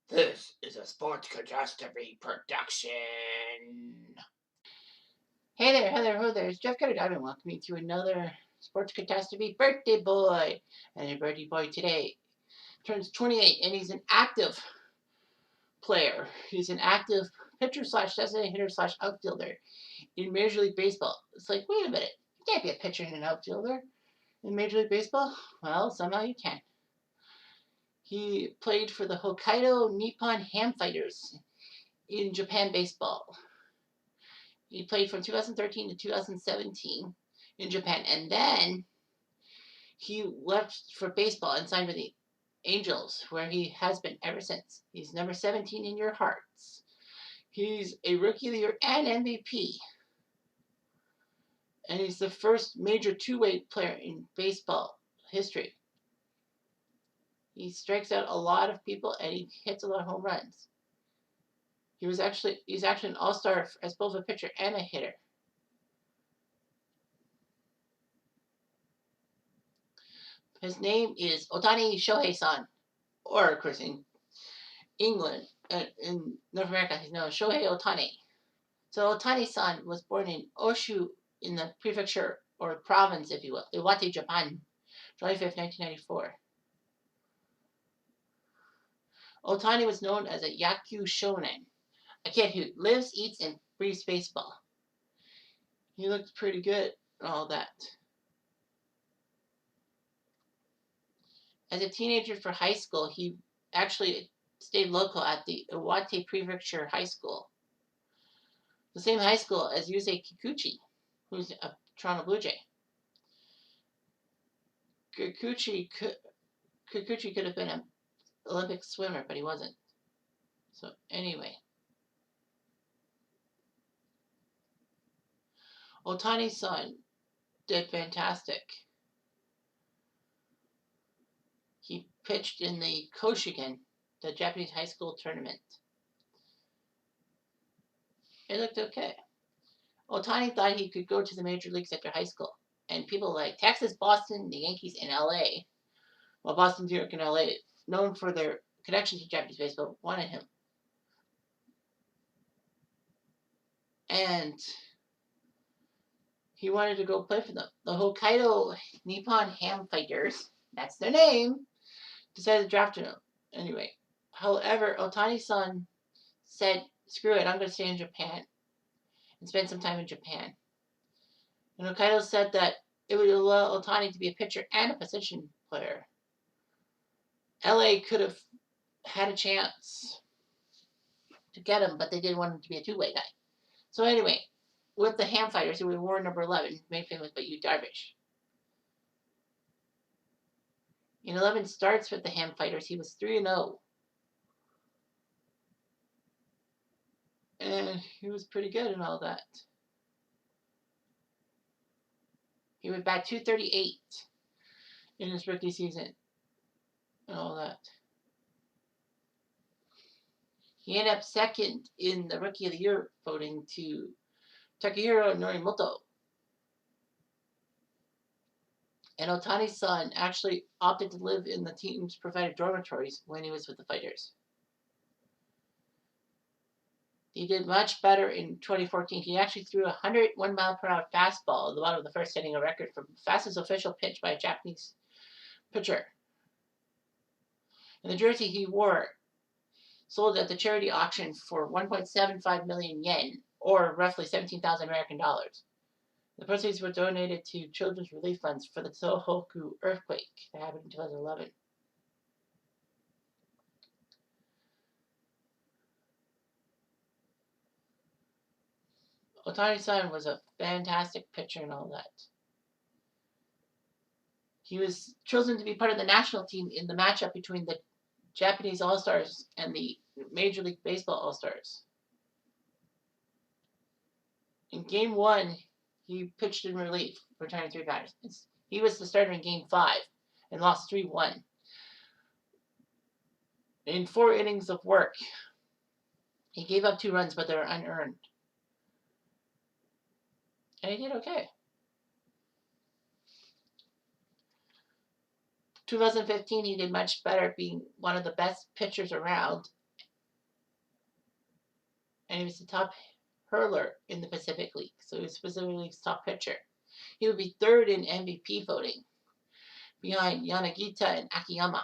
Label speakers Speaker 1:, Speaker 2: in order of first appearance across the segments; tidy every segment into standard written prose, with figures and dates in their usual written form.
Speaker 1: This is a Sports Catastrophe production. Hey there, ho there. It's Jeff Cutter Diamond welcoming to another Sports Catastrophe birthday boy. And your birthday boy today turns 28 and he's an active player. He's an active pitcher slash designated hitter slash outfielder in Major League Baseball. It's like, wait a minute, you can't be a pitcher and an outfielder in Major League Baseball? Well, somehow you can. He played for the Hokkaido Nippon Ham Fighters in Japan baseball. He played from 2013 to 2017 in Japan, and then he left for baseball and signed with the Angels, where he has been ever since. He's number 17 in your hearts. He's a Rookie of the Year and MVP. And he's the first major two-way player in baseball history. He strikes out a lot of people and he hits a lot of home runs. He's actually an all-star as both a pitcher and a hitter. His name is Ohtani-san, or of course in England, in North America, he's known as Shohei Ohtani. So Ohtani-san was born in Oshu in the prefecture or province, if you will, Iwate, Japan, July 5th, 1994. Ohtani was known as a Yaku Shonen, a kid who lives, eats, and breathes baseball. He looked pretty good and all that. As a teenager for high school, he actually stayed local at the Iwate Prefecture High School. The same high school as Yusei Kikuchi, who's a Toronto Blue Jay. Kikuchi could have been an Olympic swimmer, but he wasn't. So anyway. Ohtani-san did fantastic. He pitched in the Koshigen, the Japanese high school tournament. It looked okay. Ohtani thought he could go to the major leagues after high school. And people like Texas, Boston, the Yankees, and LA, well, Boston, New York, and LA, known for their connection to Japanese baseball, wanted him. And he wanted to go play for them. The Hokkaido Nippon Ham Fighters, that's their name, decided to draft him. Anyway, however, Ohtani-san said, screw it, I'm going to stay in Japan and spend some time in Japan. And Hokkaido said that it would allow Ohtani to be a pitcher and a position player. LA could have had a chance to get him, but they didn't want him to be a two-way guy. So anyway, with the Ham Fighters, who wore number 11, made famous by Yu Darvish. In 11 starts with the Ham Fighters, he was 3-0. And he was pretty good and all that. He would bat .238 in his rookie season and all that. He ended up second in the Rookie of the Year voting to Takahiro Norimoto. And Ohtani-san actually opted to live in the team's provided dormitories when he was with the Fighters. He did much better in 2014. He actually threw a 101 mile per hour fastball at the bottom of the first, setting a record for fastest official pitch by a Japanese pitcher. And the jersey he wore sold at the charity auction for 1.75 million yen, or roughly 17,000 American dollars. The proceeds were donated to Children's Relief Funds for the Tohoku earthquake that happened in 2011. Ohtani-san was a fantastic pitcher and all that. He was chosen to be part of the national team in the matchup between the Japanese All-Stars and the Major League Baseball All-Stars. In Game 1, he pitched in relief, retiring 3 batters. He was the starter in Game 5 and lost 3-1. In 4 innings of work, he gave up 2 runs, but they were unearned. And he did okay. 2015, he did much better, being one of the best pitchers around and he was the top hurler in the Pacific League, so he was Pacific League's top pitcher. He would be third in MVP voting, behind Yanagita and Akiyama.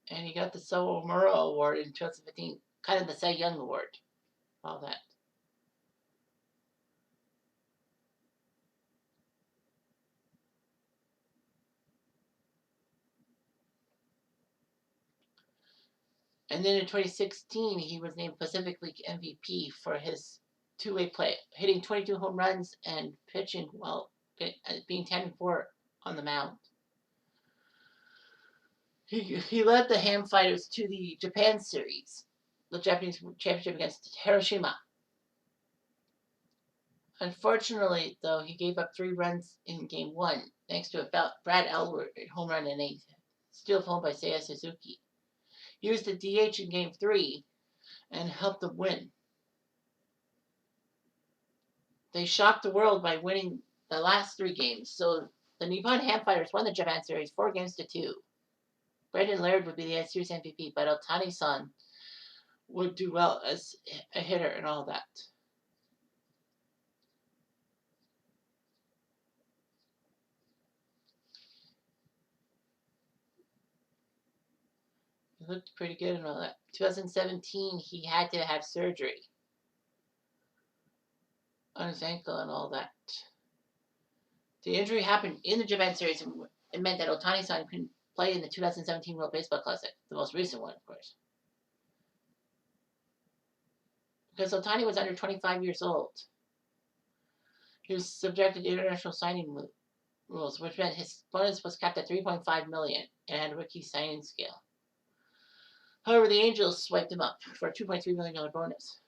Speaker 1: And he got the Sawamura Award in 2015, kind of the Cy Young Award, all that. And then in 2016, he was named Pacific League MVP for his two-way play, hitting 22 home runs and pitching well, being 10-4 on the mound. He led the Ham Fighters to the Japan Series, the Japanese championship against Hiroshima. Unfortunately, though, he gave up 3 runs in Game 1, thanks to a Brad Elwood home run and a steal home by Seiya Suzuki. He used the DH in Game 3 and helped them win. They shocked the world by winning the last 3 games, so the Nippon Ham Fighters won the Japan Series 4-2. Brendan Laird would be the series MVP, but Ohtani-san would do well as a hitter and all that. He looked pretty good and all that. 2017, he had to have surgery on his ankle and all that. The injury happened in the Japan Series, and it meant that Ohtani-san couldn't play in the 2017 World Baseball Classic, the most recent one, of course. Because Ohtani was under 25 years old. He was subjected to international signing rules, which meant his bonus was capped at $3.5 million and had a rookie signing scale. However, the Angels swiped him up for a $2.3 million bonus.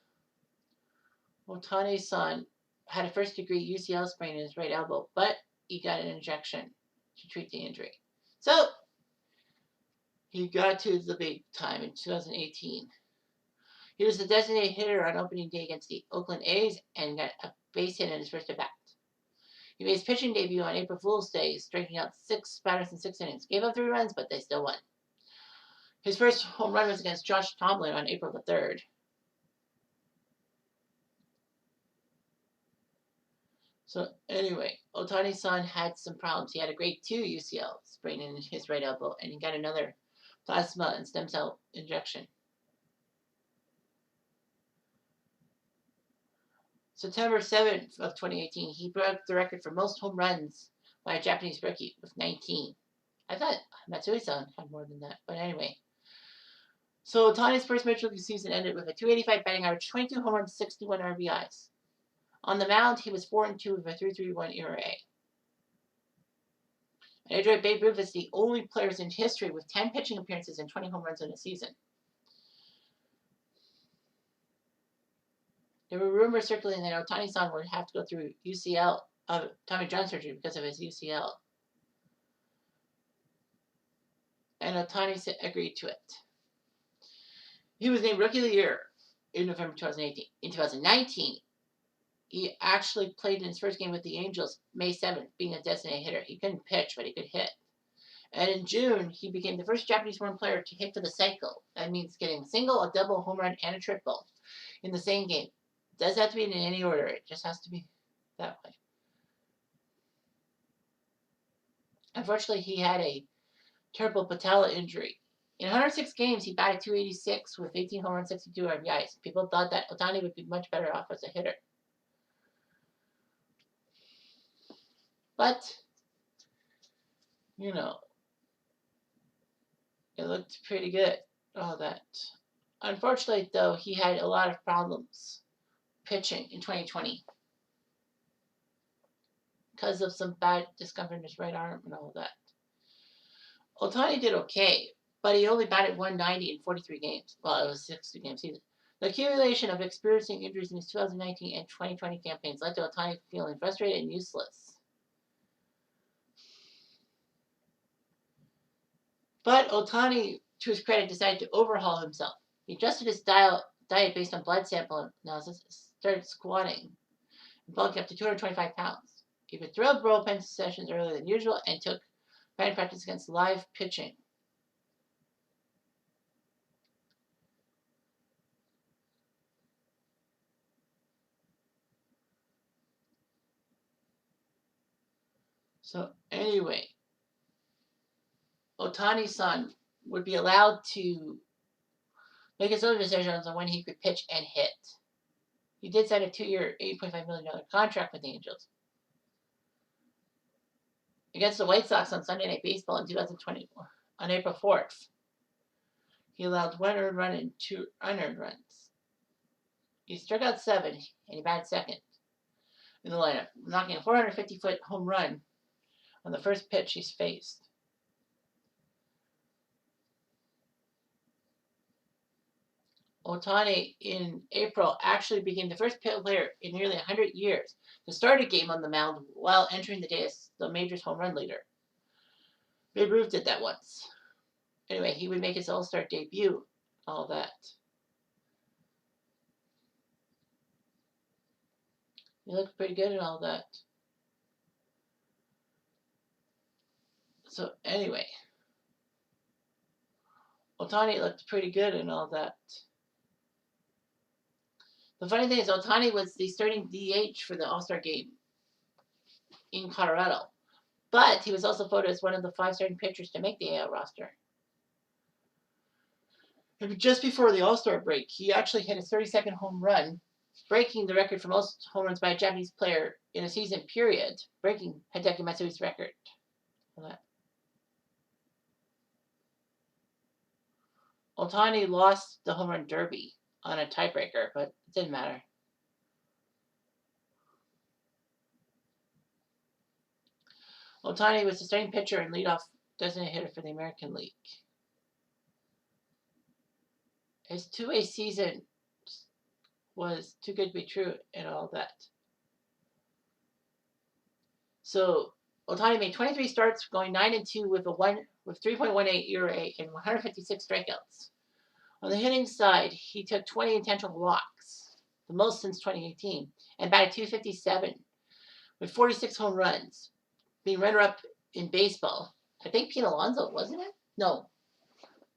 Speaker 1: Ohtani-san had a first-degree UCL sprain in his right elbow, but he got an injection to treat the injury. So, he got to the big time in 2018. He was the designated hitter on opening day against the Oakland A's and got a base hit in his first at-bat. He made his pitching debut on April Fool's Day, striking out 6 batters in 6 innings. Gave up 3 runs, but they still won. His first home run was against Josh Tomlin on April the 3rd. So anyway, Ohtani-san had some problems. He had a grade 2 UCL sprain in his right elbow, and he got another plasma and stem cell injection. September 7th of 2018, he broke the record for most home runs by a Japanese rookie with 19. I thought Matsui-san had more than that, but anyway. So Ohtani's first Major League season ended with a .285 batting average, 22 home runs, 61 RBIs. On the mound, he was 4-2 with a 3.31 ERA. Andrew Babe Ruth is the only players in history with 10 pitching appearances and 20 home runs in a season. There were rumors circulating that Ohtani-san would have to go through Tommy John surgery because of his UCL. And Ohtani agreed to it. He was named Rookie of the Year in November 2018. In 2019, he actually played in his first game with the Angels May 7th, being a designated hitter. He couldn't pitch, but he could hit. And in June, he became the first Japanese-born player to hit for the cycle. That means getting a single, a double, home run, and a triple in the same game. It doesn't have to be in any order. It just has to be that way. Unfortunately, he had a terrible patella injury. In 106 games, he batted .286 with 18 home runs, 62 RBIs. People thought that Ohtani would be much better off as a hitter. But, you know, it looked pretty good, all that. Unfortunately, though, he had a lot of problems pitching in 2020 because of some bad discomfort in his right arm and all that. Ohtani did okay, but he only batted .190 in 43 games. Well, it was a 60-game season. The accumulation of experiencing injuries in his 2019 and 2020 campaigns led to Ohtani feeling frustrated and useless. But Ohtani, to his credit, decided to overhaul himself. He adjusted his diet based on blood sample analysis, started squatting, and bulking up to 225 pounds. He withdrew bullpen sessions earlier than usual and took batting practice against live pitching. So anyway, Ohtani-san would be allowed to make his own decisions on when he could pitch and hit. He did sign a 2-year, $8.5 million contract with the Angels. Against the White Sox on Sunday Night Baseball in 2020, on April 4th, he allowed 1 earned run and 2 unearned runs. He struck out 7, and he batted second in the lineup, knocking a 450-foot home run on the first pitch he's faced. Ohtani in April actually became the first player in nearly 100 years to start a game on the mound while entering the day as the major's home run leader. Babe Ruth did that once. Anyway, he would make his All-Star debut, all that. He looked pretty good and all that. So anyway, Ohtani looked pretty good and all that. The funny thing is, Ohtani was the starting DH for the All-Star game in Colorado. But he was also voted as one of the 5 starting pitchers to make the AL roster. And just before the All-Star break, he actually hit a 32nd home run, breaking the record for most home runs by a Japanese player in a season period, breaking Hideki Matsui's record. Ohtani lost the home run derby on a tiebreaker, but it didn't matter. Ohtani was the starting pitcher and leadoff designated hitter for the American League. His 2-way season was too good to be true and all that. So Ohtani made 23 starts, going 9-2 with 3.18 ERA and 156 strikeouts. On the hitting side, he took 20 intentional walks, the most since 2018, and batted .257 with 46 home runs, being runner-up in baseball. I think Pete Alonso, wasn't it? No.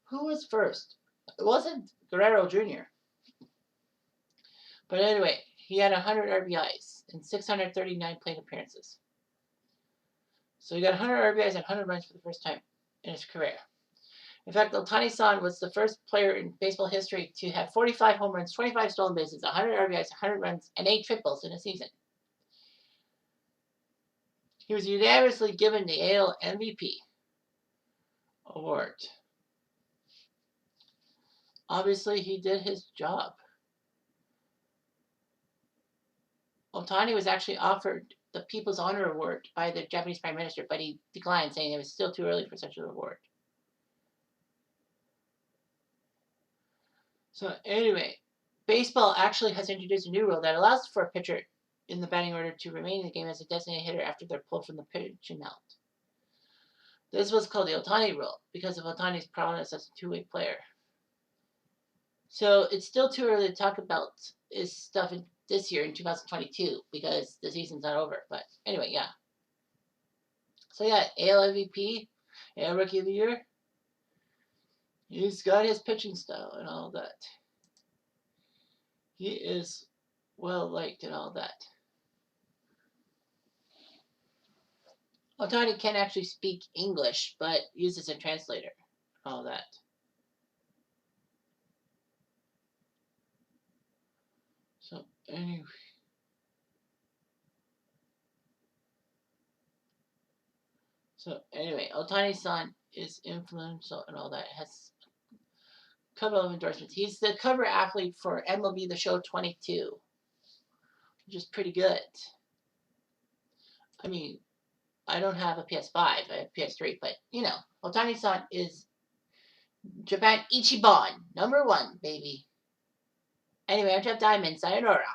Speaker 1: Who was first? It wasn't Guerrero Jr. But anyway, he had 100 RBIs and 639 plate appearances. So he got 100 RBIs and 100 runs for the first time in his career. In fact, Ohtani-san was the first player in baseball history to have 45 home runs, 25 stolen bases, 100 RBIs, 100 runs, and 8 triples in a season. He was unanimously given the AL MVP award. Obviously, he did his job. Ohtani was actually offered the People's Honor Award by the Japanese Prime Minister, but he declined, saying it was still too early for such an award. So anyway, baseball actually has introduced a new rule that allows for a pitcher in the batting order to remain in the game as a designated hitter after they're pulled from the pitching mound. This was called the Ohtani rule because of Ohtani's prowess as a two-way player. So it's still too early to talk about his stuff this year in 2022 because the season's not over. But anyway, yeah. So yeah, AL MVP, AL Rookie of the Year. He's got his pitching style and all that. He is well liked and all that. Ohtani can actually speak English, but uses a translator and all that. So anyway. Ohtani-san is influential and all that. Has a couple of endorsements. He's the cover athlete for MLB The Show 22, which is pretty good. I mean, I don't have a PS5, I have PS3, but, you know, Ohtani-san is Japan Ichiban, #1, baby. Anyway, I'm Jeff Diamond, sayonara.